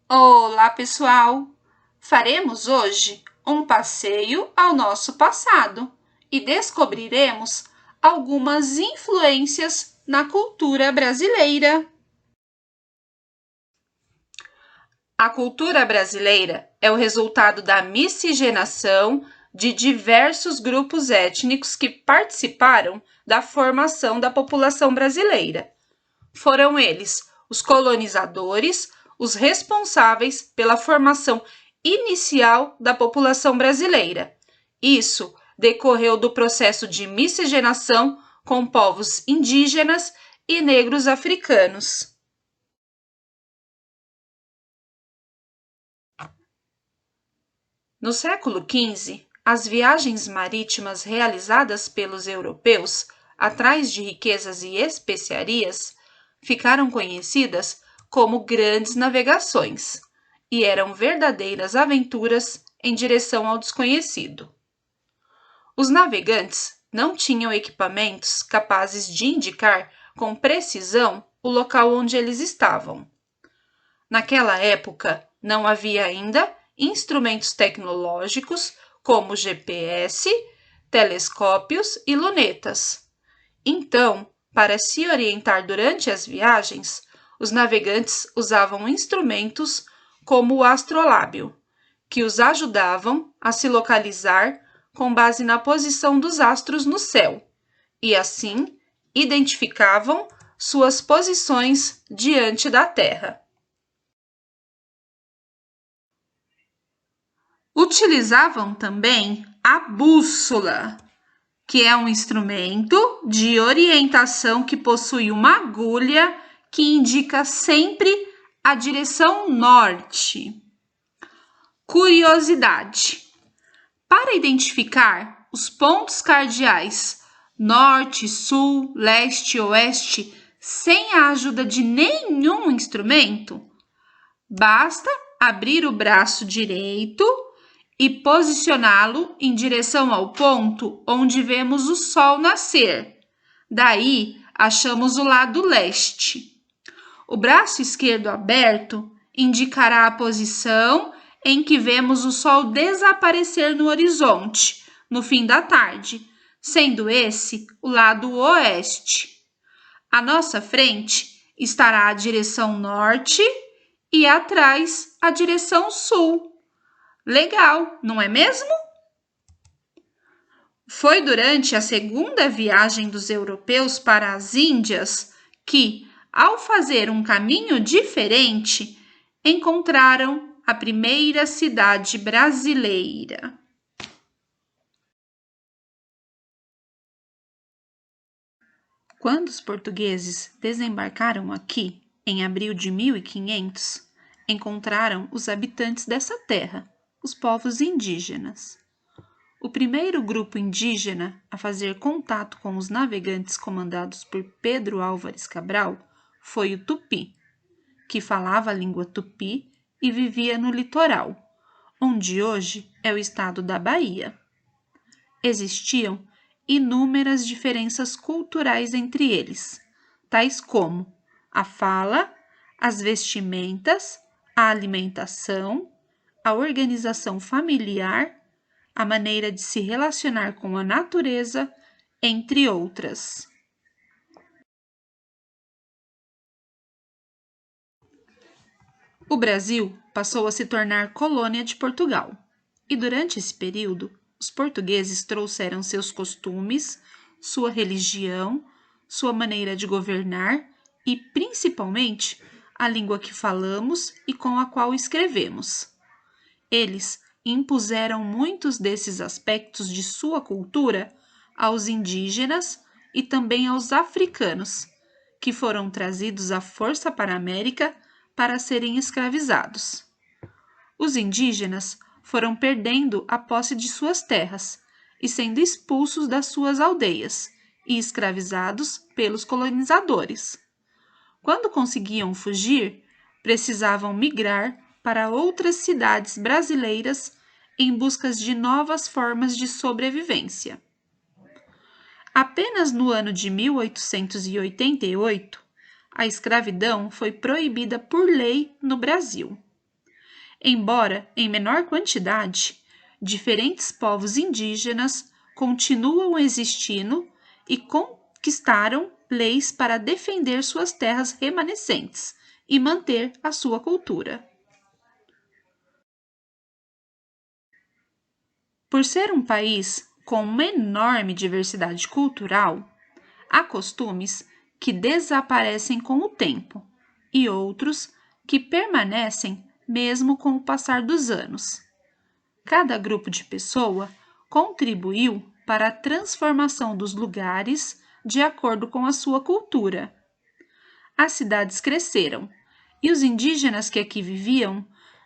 Olá, pessoal! Faremos hoje um passeio ao nosso passado e descobriremos algumas influências na cultura brasileira. A cultura brasileira é o resultado da miscigenação de diversos grupos étnicos que participaram da formação da população brasileira. Foram eles os colonizadores, os responsáveis pela formação inicial da população brasileira. Isso decorreu do processo de miscigenação com povos indígenas e negros africanos. No século XV, as viagens marítimas realizadas pelos europeus atrás de riquezas e especiarias ficaram conhecidas como grandes navegações e eram verdadeiras aventuras em direção ao desconhecido. Os navegantes não tinham equipamentos capazes de indicar com precisão o local onde eles estavam. Naquela época, não havia ainda instrumentos tecnológicos como GPS, telescópios e lunetas. Então, para se orientar durante as viagens, os navegantes usavam instrumentos como o astrolábio, que os ajudavam a se localizar com base na posição dos astros no céu, e assim identificavam suas posições diante da Terra. Utilizavam também a bússola, que é um instrumento de orientação que possui uma agulha que indica sempre a direção norte. Curiosidade: para identificar os pontos cardeais norte, sul, leste, oeste, sem a ajuda de nenhum instrumento, basta abrir o braço direito e posicioná-lo em direção ao ponto onde vemos o sol nascer. Daí, achamos o lado leste. O braço esquerdo aberto indicará a posição em que vemos o sol desaparecer no horizonte, no fim da tarde, sendo esse o lado oeste. À nossa frente estará a direção norte e atrás a direção sul. Legal, não é mesmo? Foi durante a segunda viagem dos europeus para as Índias que, ao fazer um caminho diferente, encontraram a primeira cidade brasileira. Quando os portugueses desembarcaram aqui, em abril de 1500, encontraram os habitantes dessa terra, os povos indígenas. O primeiro grupo indígena a fazer contato com os navegantes comandados por Pedro Álvares Cabral foi o Tupi, que falava a língua tupi e vivia no litoral, onde hoje é o estado da Bahia. Existiam inúmeras diferenças culturais entre eles, tais como a fala, as vestimentas, a alimentação, a organização familiar, a maneira de se relacionar com a natureza, entre outras. O Brasil passou a se tornar colônia de Portugal, e durante esse período, os portugueses trouxeram seus costumes, sua religião, sua maneira de governar e, principalmente, a língua que falamos e com a qual escrevemos. Eles impuseram muitos desses aspectos de sua cultura aos indígenas e também aos africanos, que foram trazidos à força para a América para serem escravizados. Os indígenas foram perdendo a posse de suas terras e sendo expulsos das suas aldeias e escravizados pelos colonizadores. Quando conseguiam fugir, precisavam migrar para outras cidades brasileiras em busca de novas formas de sobrevivência. Apenas no ano de 1888, a escravidão foi proibida por lei no Brasil. Embora em menor quantidade, diferentes povos indígenas continuam existindo e conquistaram leis para defender suas terras remanescentes e manter a sua cultura. Por ser um país com uma enorme diversidade cultural, há costumes que desaparecem com o tempo e outros que permanecem mesmo com o passar dos anos. Cada grupo de pessoa contribuiu para a transformação dos lugares de acordo com a sua cultura. As cidades cresceram e os indígenas que aqui viviam,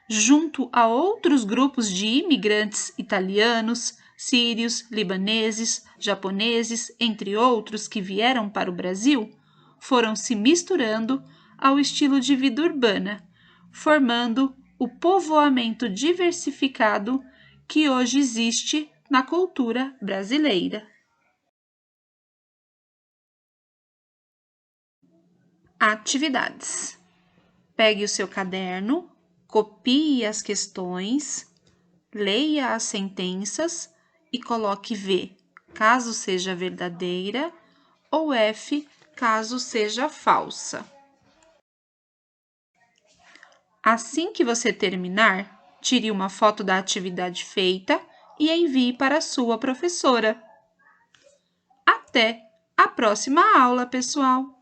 junto a outros grupos de imigrantes italianos, sírios, libaneses, japoneses, entre outros que vieram para o Brasil, foram se misturando ao estilo de vida urbana, formando o povoamento diversificado que hoje existe na cultura brasileira. Atividades. Pegue o seu caderno, copie as questões, leia as sentenças e coloque V, caso seja verdadeira, ou F, caso seja falsa. Assim que você terminar, tire uma foto da atividade feita e envie para a sua professora. Até a próxima aula, pessoal!